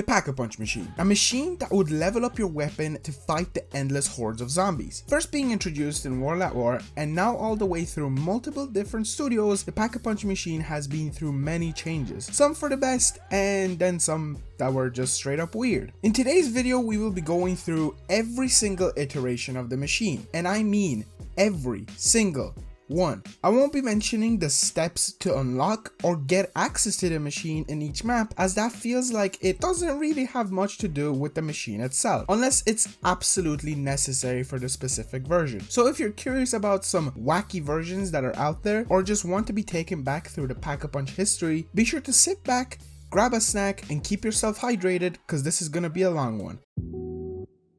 The Pack-a-Punch machine, a machine that would level up your weapon to fight the endless hordes of zombies. First being introduced in World at War and now all the way through multiple different studios, the Pack-a-Punch machine has been through many changes, some for the best and then some that were just straight up weird. In today's video we will be going through every single iteration of the machine, and I mean every single one. I won't be mentioning the steps to unlock or get access to the machine in each map, as that feels like it doesn't really have much to do with the machine itself, unless it's absolutely necessary for the specific version. So if you're curious about some wacky versions that are out there, or just want to be taken back through the Pack-a-Punch history, be sure to sit back, grab a snack, and keep yourself hydrated, because this is gonna be a long one.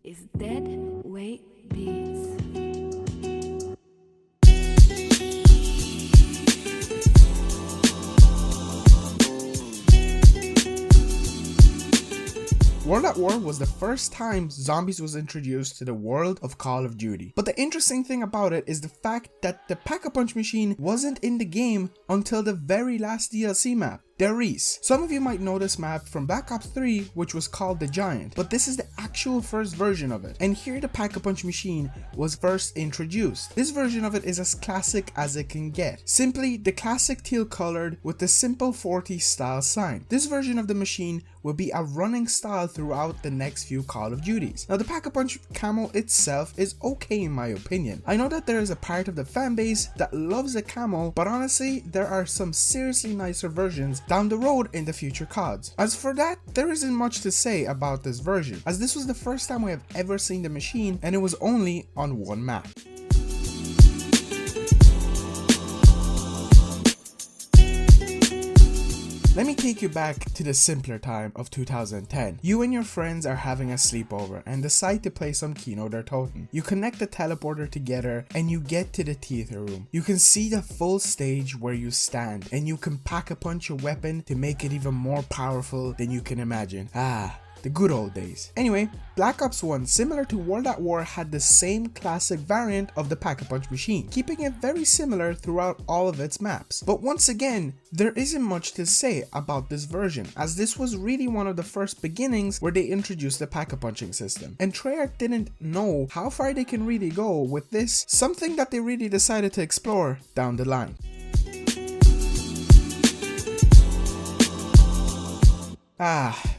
Is dead weight beats. World at War was the first time zombies was introduced to the world of Call of Duty. But the interesting thing about it is the fact that the Pack-a-Punch machine wasn't in the game until the very last DLC map, Der Is. Some of you might know this map from Black Ops 3, which was called the Giant, but this is the actual first version of it. And here the Pack-a-Punch machine was first introduced. This version of it is as classic as it can get. Simply the classic teal colored with the simple 40 style sign. This version of the machine will be a running style throughout the next few Call of Duties. Now the Pack-a-Punch camo itself is okay in my opinion. I know that there is a part of the fan base that loves the camo, but honestly there are some seriously nicer versions down the road in the future CODs. As for that, there isn't much to say about this version, as this was the first time we have ever seen the machine and it was only on one map. Let me take you back to the simpler time of 2010. You and your friends are having a sleepover and decide to play some Kino der Toten. You connect the teleporter together and you get to the theater room. You can see the full stage where you stand, and you can pack-a-punch your weapon to make it even more powerful than you can imagine. The good old days. Anyway, Black Ops 1, similar to World at War, had the same classic variant of the Pack-a-Punch machine, keeping it very similar throughout all of its maps. But once again, there isn't much to say about this version, as this was really one of the first beginnings where they introduced the pack-a-punching system. And Treyarch didn't know how far they can really go with this, something that they really decided to explore down the line.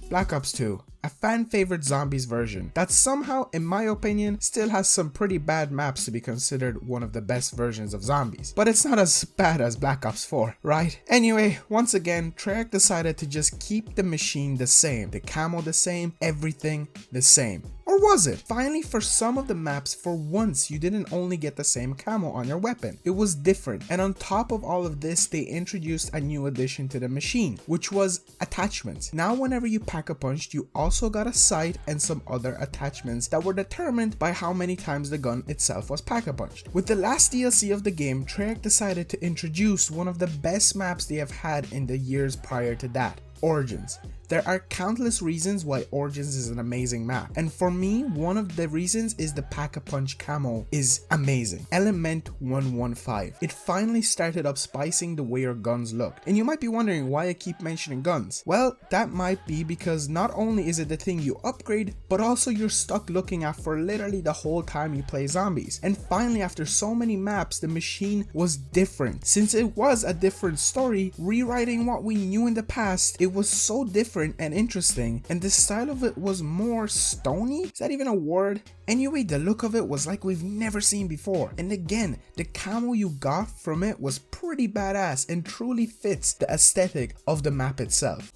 Black Ops 2. A fan favorite zombies version that somehow, in my opinion, still has some pretty bad maps to be considered one of the best versions of zombies. But it's not as bad as Black Ops 4, right? Anyway, once again, Treyarch decided to just keep the machine the same, the camo the same, everything the same. Or was it? Finally, for some of the maps, for once, you didn't only get the same camo on your weapon. It was different. And on top of all of this, they introduced a new addition to the machine, which was attachments. Now, whenever you pack-a-punched, you also got a sight and some other attachments that were determined by how many times the gun itself was pack-a-punched. With the last DLC of the game, Treyarch decided to introduce one of the best maps they have had in the years prior to that. Origins. There are countless reasons why Origins is an amazing map, and for me, one of the reasons is the Pack-a-Punch camo is amazing. Element 115. It finally started up spicing the way your guns look. And you might be wondering why I keep mentioning guns. Well, that might be because not only is it the thing you upgrade, but also you're stuck looking at for literally the whole time you play zombies. And finally, after so many maps, the machine was different. Since it was a different story, rewriting what we knew in the past, it was so different and interesting, and the style of it was more stony. Is that even a word? Anyway, the look of it was like we've never seen before, and again, the camo you got from it was pretty badass and truly fits the aesthetic of the map itself.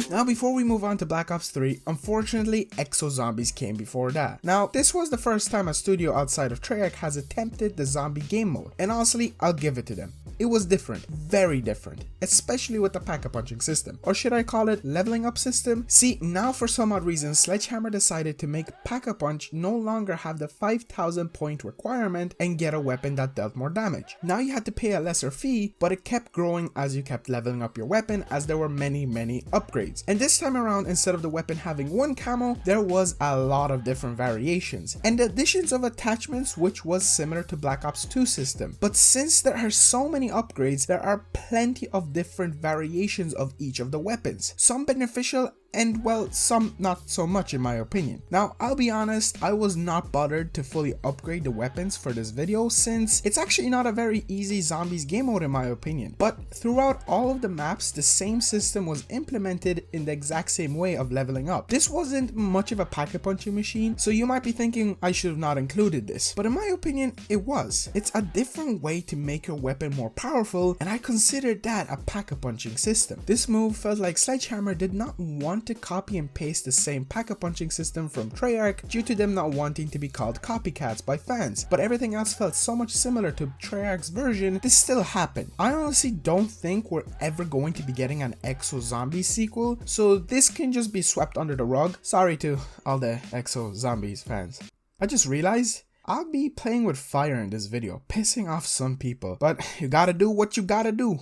Now before we move on to Black Ops 3, unfortunately Exo Zombies came before that. Now this was the first time a studio outside of Treyarch has attempted the zombie game mode, and honestly I'll give it to them. It was different, very different, especially with the pack-a-punching system, or should I call it leveling up system? See, now for some odd reason Sledgehammer decided to make pack-a-punch no longer have the 5,000 point requirement and get a weapon that dealt more damage. Now you had to pay a lesser fee, but it kept growing as you kept leveling up your weapon, as there were many upgrades. And this time around, instead of the weapon having one camo, there was a lot of different variations and additions of attachments, which was similar to Black Ops 2 system. But since there are so many upgrades, there are plenty of different variations of each of the weapons, some beneficial and well, some not so much in my opinion. Now, I'll be honest, I was not bothered to fully upgrade the weapons for this video since it's actually not a very easy zombies game mode in my opinion. But throughout all of the maps, the same system was implemented in the exact same way of leveling up. This wasn't much of a pack-a-punching machine, so you might be thinking I should have not included this. But in my opinion, it was. It's a different way to make your weapon more powerful, and I considered that a pack-a-punching system. This move felt like Sledgehammer did not want to copy and paste the same pack-a-punching system from Treyarch due to them not wanting to be called copycats by fans, but everything else felt so much similar to Treyarch's version, this still happened. I honestly don't think we're ever going to be getting an Exo Zombies sequel, so this can just be swept under the rug. Sorry to all the Exo Zombies fans. I just realized I'll be playing with fire in this video, pissing off some people, but you gotta do what you gotta do.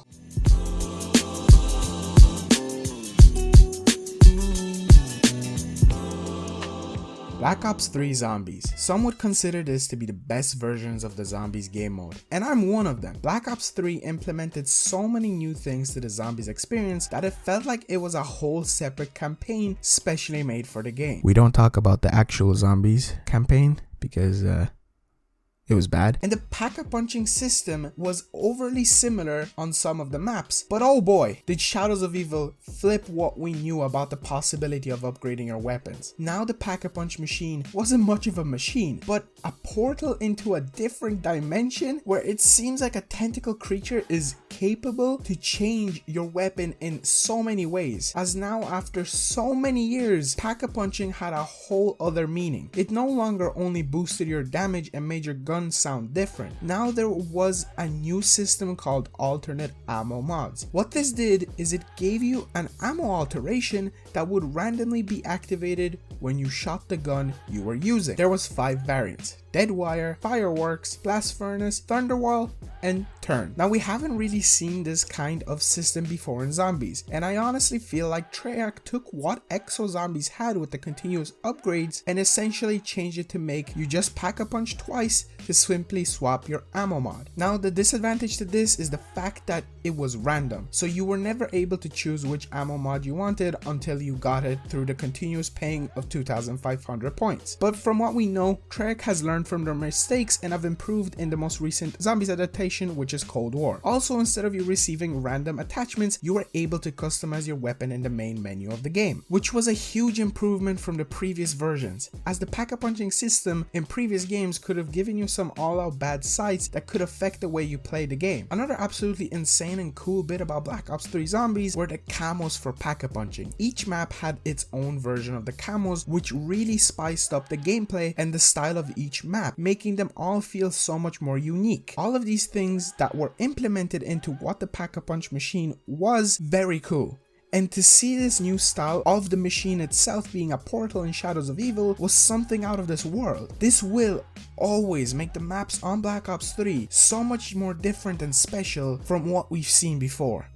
Black Ops 3 Zombies. Some would consider this to be the best versions of the Zombies game mode, and I'm one of them. Black Ops 3 implemented so many new things to the Zombies experience that it felt like it was a whole separate campaign specially made for the game. We don't talk about the actual Zombies campaign because it was bad. And the pack-a-punching system was overly similar on some of the maps. But oh boy, did Shadows of Evil flip what we knew about the possibility of upgrading your weapons. Now the pack-a-punch machine wasn't much of a machine, but a portal into a different dimension where it seems like a tentacle creature is capable to change your weapon in so many ways. As now, after so many years, pack-a-punching had a whole other meaning. It no longer only boosted your damage and made your gun sound different. Now there was a new system called alternate ammo mods. What this did is it gave you an ammo alteration that would randomly be activated when you shot the gun you were using. There was 5 variants: Dead Wire, Fireworks, Blast Furnace, Thunderwall, and Turn. Now we haven't really seen this kind of system before in Zombies, and I honestly feel like Treyarch took what Exo Zombies had with the continuous upgrades and essentially changed it to make you just pack-a-punch twice to simply swap your ammo mod. Now the disadvantage to this is the fact that it was random, so you were never able to choose which ammo mod you wanted until you got it through the continuous paying of 2,500 points. But from what we know, Treyarch has learned from their mistakes and have improved in the most recent Zombies adaptation, which is Cold War. Also, instead of you receiving random attachments, you were able to customize your weapon in the main menu of the game, which was a huge improvement from the previous versions, as the pack-a-punching system in previous games could have given you some all-out bad sights that could affect the way you play the game. Another absolutely insane and cool bit about Black Ops 3 Zombies were the camos for pack-a-punching. Each map had its own version of the camos, which really spiced up the gameplay and the style of each map, making them all feel so much more unique. All of these things that were implemented into what the pack-a-punch machine was very cool. And to see this new style of the machine itself being a portal in Shadows of Evil was something out of this world. This will always make the maps on Black Ops 3 so much more different and special from what we've seen before.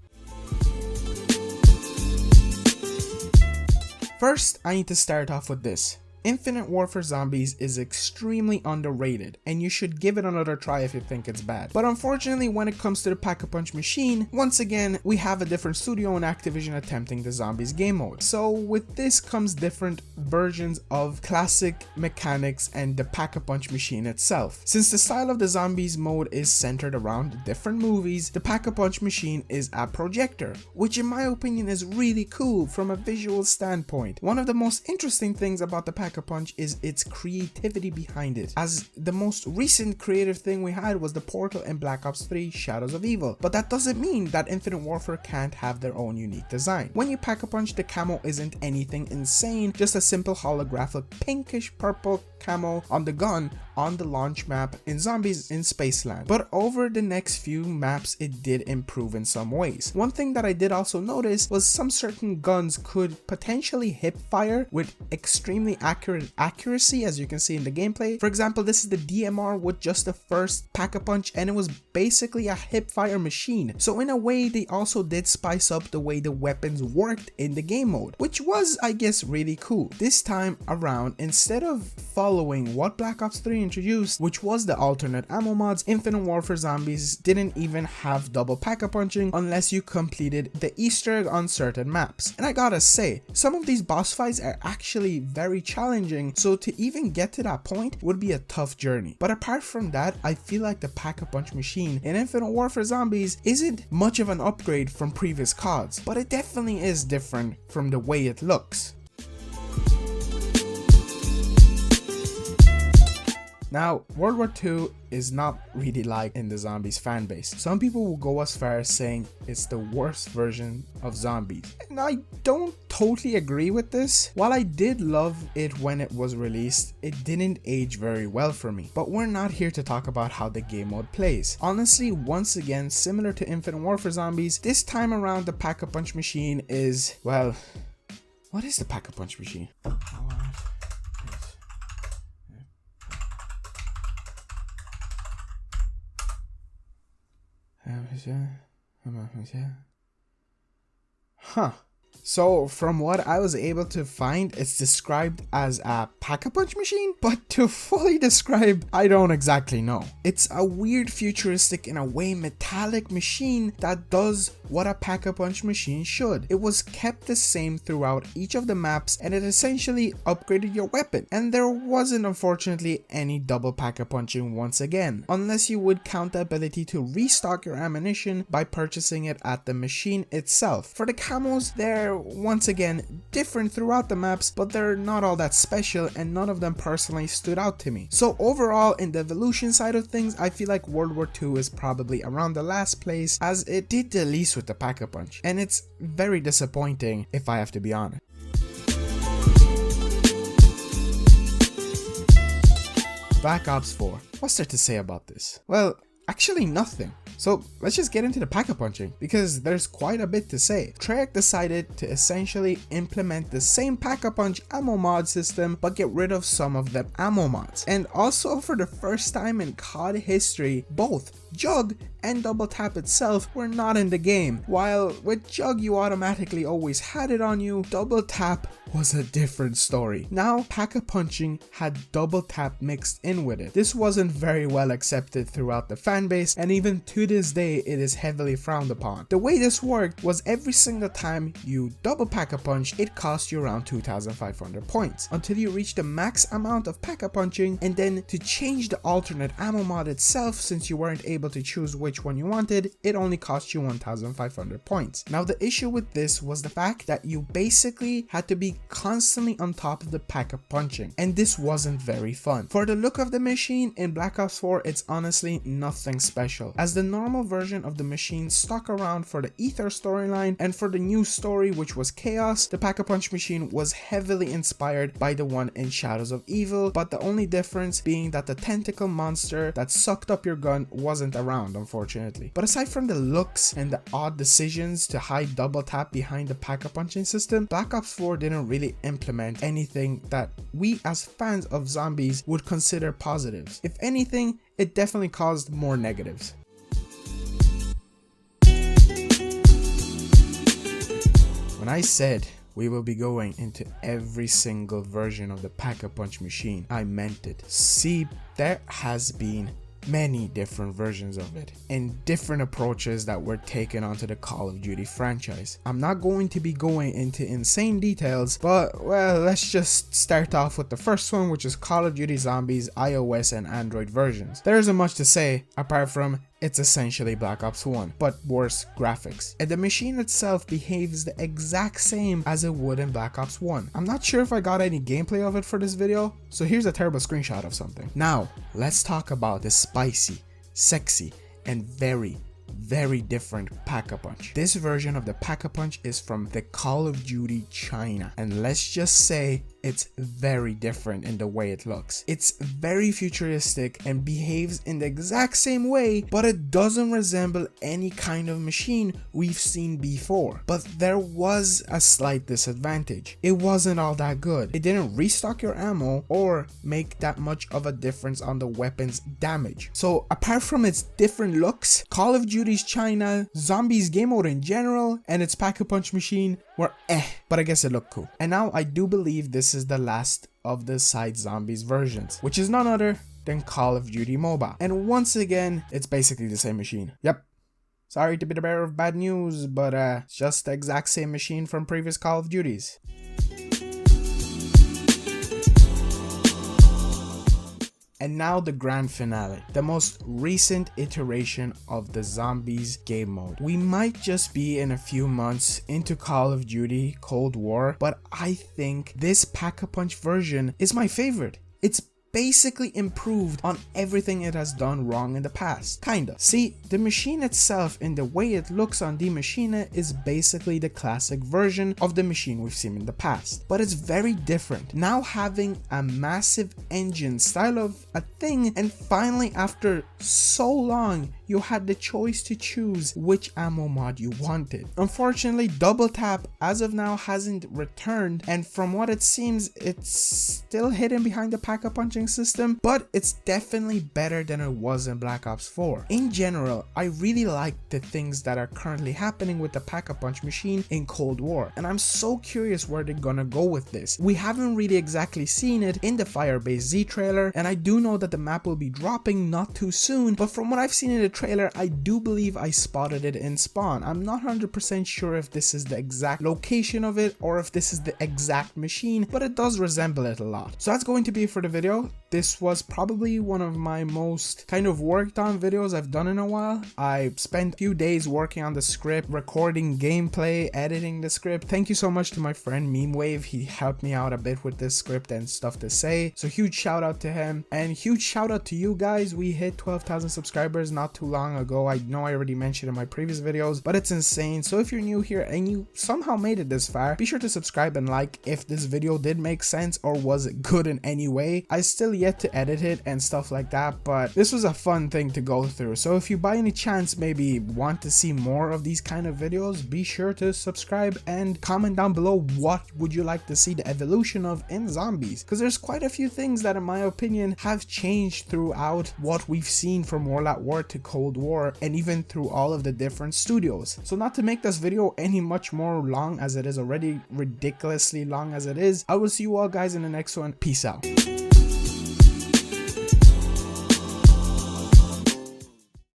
First, I need to start off with this. Infinite Warfare Zombies is extremely underrated, and you should give it another try if you think it's bad. But unfortunately, when it comes to the Pack-a-Punch machine, once again, we have a different studio and Activision attempting the Zombies game mode. So with this comes different versions of classic mechanics and the Pack-a-Punch machine itself. Since the style of the Zombies mode is centered around different movies, the Pack-a-Punch machine is a projector, which in my opinion is really cool from a visual standpoint. One of the most interesting things about the Pack-a-Punch is its creativity behind it, as the most recent creative thing we had was the portal in Black Ops 3 Shadows of Evil, but that doesn't mean that Infinite Warfare can't have their own unique design. When you Pack-a-Punch, the camo isn't anything insane, just a simple holographic pinkish purple camo on the gun on the launch map in Zombies in Spaceland. But over the next few maps, it did improve in some ways. One thing that I did also notice was some certain guns could potentially hip fire with extremely accurate accuracy, as you can see in the gameplay. For example, this is the DMR with just the first Pack-a-Punch, and it was basically a hip-fire machine. So in a way, they also did spice up the way the weapons worked in the game mode, which was, I guess, really cool. This time around, instead of following what Black Ops 3 introduced, which was the alternate ammo mods, Infinite Warfare Zombies didn't even have double Pack-a-Punching unless you completed the Easter egg on certain maps. And I gotta say, some of these boss fights are actually very challenging, so to even get to that point would be a tough journey. But apart from that, I feel like the Pack-a-Punch machine in Infinite Warfare Zombies isn't much of an upgrade from previous CODs, but it definitely is different from the way it looks. Now, World War II is not really liked in the Zombies fan base. Some people will go as far as saying it's the worst version of Zombies. And I don't totally agree with this. While I did love it when it was released, it didn't age very well for me. But we're not here to talk about how the game mode plays. Honestly, once again, similar to Infinite Warfare Zombies, this time around the Pack-a-Punch machine is, well, what is the Pack-a-Punch machine? Huh. So from what I was able to find, it's described as a Pack-a-Punch machine, but to fully describe, I don't exactly know. It's a weird, futuristic, in a way metallic machine that does what a Pack-a-Punch machine should. It was kept the same throughout each of the maps, and it essentially upgraded your weapon. And there wasn't, unfortunately, any double Pack-a-Punching once again, unless you would count the ability to restock your ammunition by purchasing it at the machine itself. For the camos, they're once again different throughout the maps, but they're not all that special, and none of them personally stood out to me. So overall, in the evolution side of things, I feel like World War II is probably around the last place, as it did the least with the Pack-a-Punch, and it's very disappointing if I have to be honest. Black Ops 4. What's there to say about this? Well, actually nothing. So let's just get into the Pack-a-Punching, because there's quite a bit to say. Treyarch decided to essentially implement the same Pack-a-Punch ammo mod system, but get rid of some of the ammo mods. And also, for the first time in COD history, both Jug and Double Tap itself were not in the game. While with Jug you automatically always had it on you, Double Tap was a different story. Now Pack-a-Punching had Double Tap mixed in with it. This wasn't very well accepted throughout the fanbase, and even to this day it is heavily frowned upon. The way this worked was every single time you double Pack-a-Punch, it cost you around 2,500 points until you reach the max amount of Pack-a-Punching, and then to change the alternate ammo mod itself, since you weren't able to choose which one you wanted, it only cost you 1,500 points. Now the issue with this was the fact that you basically had to be constantly on top of the Pack-a-Punching, and this wasn't very fun. For the look of the machine in Black Ops 4, it's honestly nothing special, as the normal version of the machine stuck around for the Ether storyline, and for the new story, which was Chaos, the Pack-a-Punch machine was heavily inspired by the one in Shadows of Evil, but the only difference being that the tentacle monster that sucked up your gun wasn't around, unfortunately. But aside from the looks and the odd decisions to hide Double Tap behind the Pack-a-Punching system, Black Ops 4 didn't really implement anything that we as fans of zombies would consider positives. If anything, it definitely caused more negatives. When I said we will be going into every single version of the Pack-a-Punch machine, I meant it. See, there has been many different versions of it and different approaches that were taken onto the Call of Duty franchise. I'm not going to be going into insane details, but well, let's just start off with the first one, which is Call of Duty Zombies iOS and Android versions. There isn't much to say apart from it's essentially Black Ops 1, but worse graphics. And the machine itself behaves the exact same as it would in Black Ops 1. I'm not sure if I got any gameplay of it for this video, so here's a terrible screenshot of something. Now, let's talk about the spicy, sexy, and very different Pack-a-Punch. This version of the Pack-a-Punch is from the Call of Duty China, and let's just say it's very different in the way it looks. It's very futuristic and behaves in the exact same way, but it doesn't resemble any kind of machine we've seen before. But there was a slight disadvantage. It wasn't all that good. It didn't restock your ammo or make that much of a difference on the weapon's damage. So apart from its different looks, Call of Duty's China, Zombies game mode in general, and its Pack-a-Punch machine were but I guess it looked cool. And now I do believe this is the last of the side Zombies versions, which is none other than Call of Duty Mobile. And once again, it's basically the same machine. Yep. Sorry to be the bearer of bad news, but it's just the exact same machine from previous Call of Duties. And now the grand finale, the most recent iteration of the Zombies game mode. We might just be in a few months into Call of Duty Cold War, but I think this Pack-a-Punch version is my favorite. It's basically improved on everything it has done wrong in the past. Kinda. See, the machine itself and the way it looks on the machine is basically the classic version of the machine we've seen in the past. But it's very different. Now having a massive engine style of a thing, and finally after so long, you had the choice to choose which ammo mod you wanted. Unfortunately, double tap as of now hasn't returned, and from what it seems, it's still hidden behind the Pack-a-Punching system, but it's definitely better than it was in Black Ops 4. In general, I really like the things that are currently happening with the Pack-a-Punch machine in Cold War, and I'm so curious where they're gonna go with this. We haven't really exactly seen it in the Firebase Z trailer, and I do know that the map will be dropping not too soon, but from what I've seen in the trailer, I do believe I spotted it in Spawn. I'm not 100% sure if this is the exact location of it or if this is the exact machine, but it does resemble it a lot. So that's going to be it for the video. This was probably one of my most kind of worked on videos I've done in a while. I spent a few days working on the script, recording gameplay, editing the script. Thank you so much to my friend Memewave. He helped me out a bit with this script and stuff to say. So huge shout out to him, and huge shout out to you guys. We hit 12,000 subscribers not too long ago. I know I already mentioned in my previous videos, but it's insane. So if you're new here and you somehow made it this far, be sure to subscribe and like if this video did make sense or was it good in any way. I still yet to edit it and stuff like that, but this was a fun thing to go through. So if you by any chance maybe want to see more of these kind of videos, be sure to subscribe and comment down below what would you like to see the evolution of in Zombies, because there's quite a few things that in my opinion have changed throughout what we've seen from World at War to Cold War, and even through all of the different studios. So not to make this video any much more long as it is already ridiculously long as it is, I will see you all guys in the next one. Peace out.